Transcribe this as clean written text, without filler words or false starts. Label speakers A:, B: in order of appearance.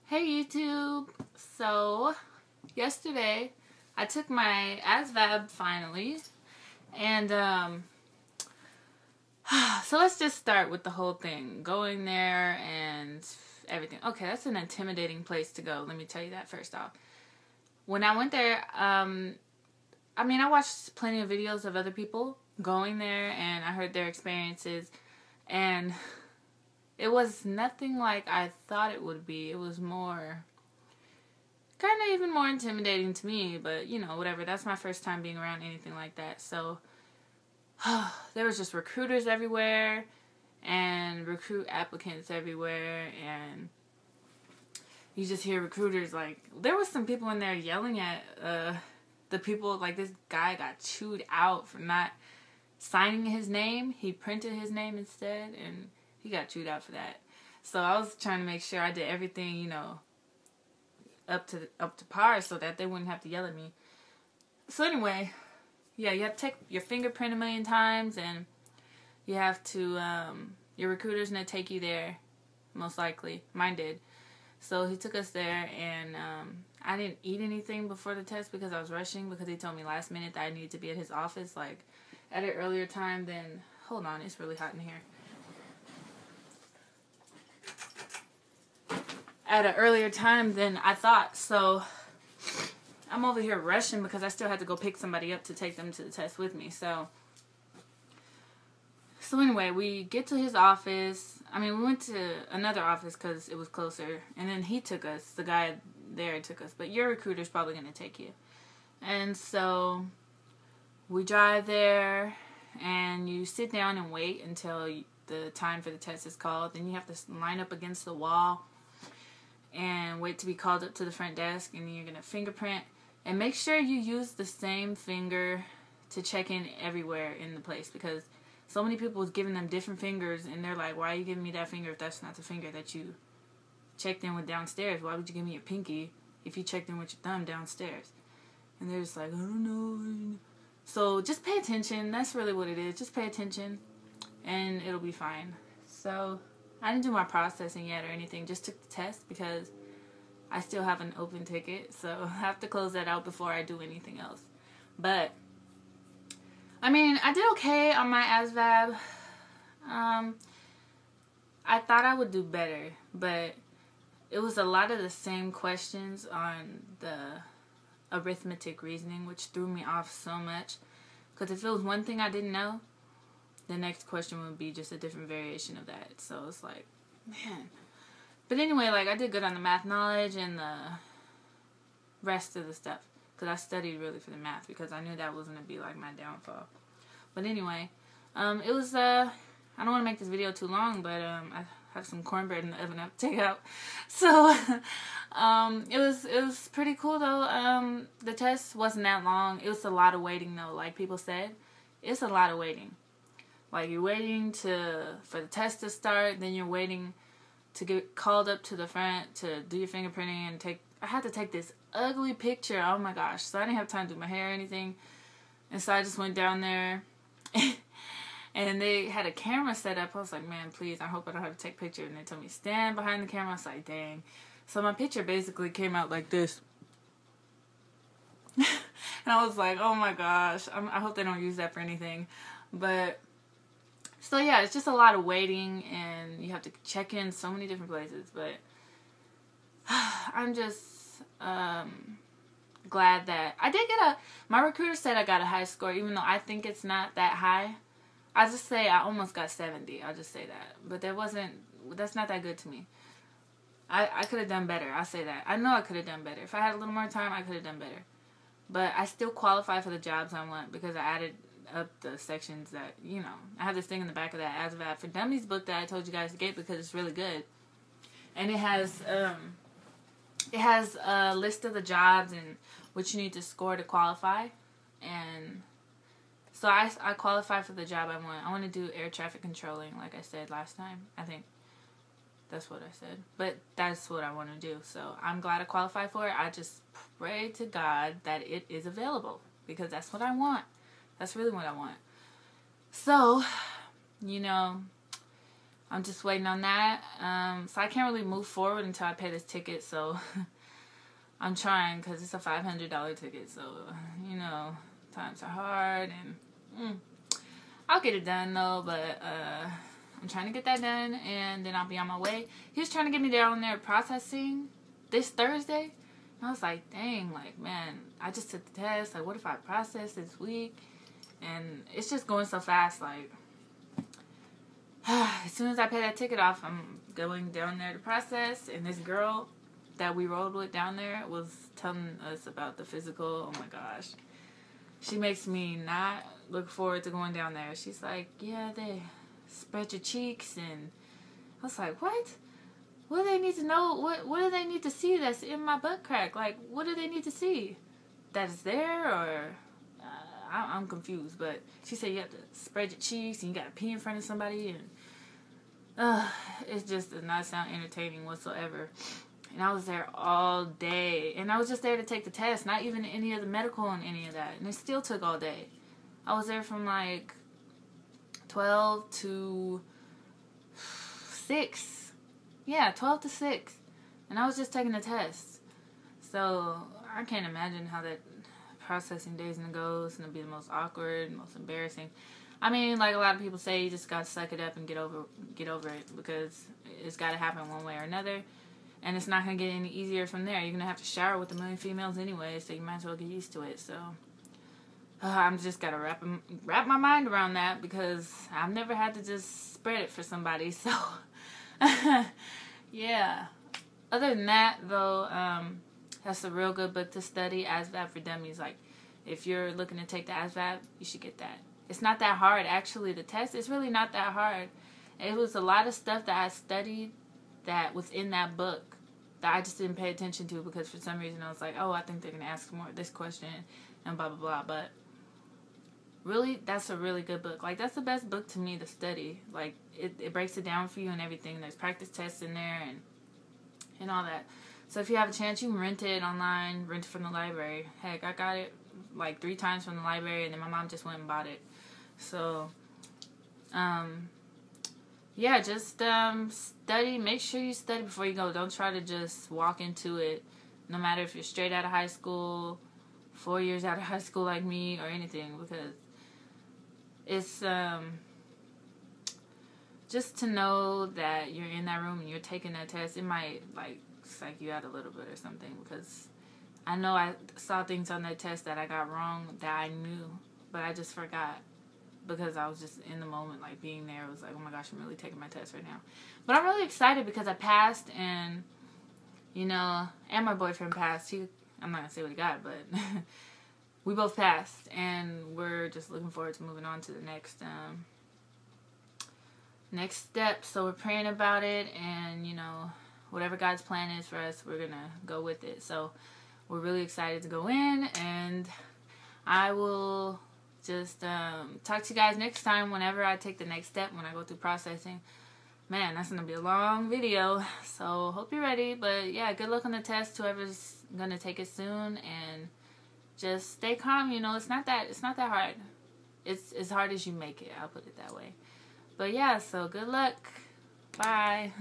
A: Hey YouTube! So, yesterday I took my ASVAB finally, and so let's just start with the whole thing. Going there and everything. Okay, that's an intimidating place to go, let me tell you that first off. When I went there, I watched plenty of videos of other people going there, and I heard their experiences, and it was nothing like I thought it would be. It was more, kind of even more intimidating to me, but you know, whatever. That's my first time being around anything like that. So, there was just recruiters everywhere, and recruit applicants everywhere, and you just hear recruiters, like, there was some people in there yelling at the people, like this guy got chewed out for not signing his name. He printed his name instead, and he got chewed out for that. So I was trying to make sure I did everything, you know, up to par so that they wouldn't have to yell at me. So anyway, yeah, you have to take your fingerprint a million times, and you have to, your recruiter's gonna take you there, most likely. Mine did. So he took us there, and I didn't eat anything before the test because I was rushing, because he told me last minute that I needed to be at his office, like, at an earlier time than, hold on, it's really hot in here. At an earlier time than I thought, so I'm over here rushing because I still had to go pick somebody up to take them to the test with me. So anyway, we get to his office. We went to another office because it was closer, and then he took us. The guy there took us, but your recruiter's probably going to take you. And so we drive there, and you sit down and wait until the time for the test is called. Then you have to line up against the wall and wait to be called up to the front desk, and then you're going to fingerprint. And make sure you use the same finger to check in everywhere in the place, because so many people was giving them different fingers, and they're like, why are you giving me that finger if that's not the finger that you checked in with downstairs? Why would you give me your pinky if you checked in with your thumb downstairs? And they're just like, I don't know. So just pay attention. That's really what it is. Just pay attention, and it'll be fine. So I didn't do my processing yet or anything. Just took the test because I still have an open ticket. So I have to close that out before I do anything else. But, I did okay on my ASVAB. I thought I would do better. But it was a lot of the same questions on the arithmetic reasoning, which threw me off so much. Because if it was one thing I didn't know, the next question would be just a different variation of that. So it's like, man. But anyway, like, I did good on the math knowledge and the rest of the stuff. Because I studied really for the math, because I knew that was going to be, like, my downfall. But anyway, it was, I don't want to make this video too long, but I have some cornbread in the oven I have to take out. So, it was pretty cool, though. The test wasn't that long. It was a lot of waiting, though. Like people said, it's a lot of waiting. Like, you're waiting for the test to start, then you're waiting to get called up to the front to do your fingerprinting and I had to take this ugly picture. Oh my gosh. So I didn't have time to do my hair or anything. And so I just went down there and they had a camera set up. I was like, man, please, I hope I don't have to take pictures. And they told me, stand behind the camera. I was like, dang. So my picture basically came out like this. And I was like, oh my gosh. I hope they don't use that for anything. But so yeah, it's just a lot of waiting, and you have to check in so many different places. But I'm just glad that I did get my recruiter said I got a high score, even though I think it's not that high. I just say I almost got 70. I'll just say that. But that's not that good to me. I could have done better. I'll say that. I know I could have done better. If I had a little more time, I could have done better. But I still qualify for the jobs I want, because I added up the sections that, you know, I have this thing in the back of that ASVAB for Dummies book that I told you guys to get because it's really good. And it has a list of the jobs and what you need to score to qualify. And so I qualify for the job I want. I want to do air traffic controlling, like I said last time. I think that's what I said. But that's what I want to do. So I'm glad I qualified for it. I just pray to God that it is available, because that's what I want. That's really what I want. So, you know, I'm just waiting on that. So I can't really move forward until I pay this ticket. So I'm trying because it's a $500 ticket. So, you know, times are hard. And I'll get it done, though. But I'm trying to get that done. And then I'll be on my way. He was trying to get me down there processing this Thursday. And I was like, dang, like, man, I just took the test. Like, what if I process this week? And it's just going so fast, like, as soon as I pay that ticket off, I'm going down there to process. And this girl that we rode with down there was telling us about the physical. Oh, my gosh. She makes me not look forward to going down there. She's like, yeah, they spread your cheeks. And I was like, what? What do they need to know? What do they need to see that's in my butt crack? Like, what do they need to see? That is there, or... I'm confused, but she said you have to spread your cheeks and you got to pee in front of somebody, and it just does not sound entertaining whatsoever. And I was there all day, and I was just there to take the test, not even any of the medical and any of that, and it still took all day. I was there from like 12 to 6. Yeah, 12 to 6, and I was just taking the test. So I can't imagine how that processing days and goes, and it'll be the most awkward, most embarrassing. I mean, like a lot of people say, you just gotta suck it up and get over it, because it's gotta happen one way or another, and it's not gonna get any easier from there. You're gonna have to shower with a million females anyway, so you might as well get used to it. So I'm just gotta wrap my mind around that, because I've never had to just spread it for somebody. So yeah. Other than that, though, that's a real good book to study, ASVAB for Dummies. Like, if you're looking to take the ASVAB, you should get that. It's not that hard, actually. The test is really not that hard. It was a lot of stuff that I studied that was in that book that I just didn't pay attention to, because for some reason I was like, oh, I think they're going to ask more of this question and blah, blah, blah. But really, that's a really good book. Like, that's the best book to me to study. Like, it breaks it down for you and everything. There's practice tests in there and all that. So if you have a chance, you can rent it online, rent it from the library. Heck, I got it like 3 times from the library, and then my mom just went and bought it. So, yeah, just study. Make sure you study before you go. Don't try to just walk into it, no matter if you're straight out of high school, 4 years out of high school like me, or anything, because it's just to know that you're in that room and you're taking that test. It might, like, psych you out a little bit or something, because I know I saw things on that test that I got wrong that I knew, but I just forgot, because I was just in the moment, like, being there. I was like, oh my gosh, I'm really taking my test right now. But I'm really excited because I passed, and, you know, and my boyfriend passed. I'm not going to say what he got, but we both passed, and we're just looking forward to moving on to the next step. So we're praying about it, and, you know, whatever God's plan is for us, we're going to go with it. So we're really excited to go in, and I will just talk to you guys next time whenever I take the next step, when I go through processing. Man, that's going to be a long video, so hope you're ready. But yeah, good luck on the test, whoever's going to take it soon, and just stay calm. You know, it's not that hard. It's as hard as you make it, I'll put it that way. But yeah, so good luck. Bye.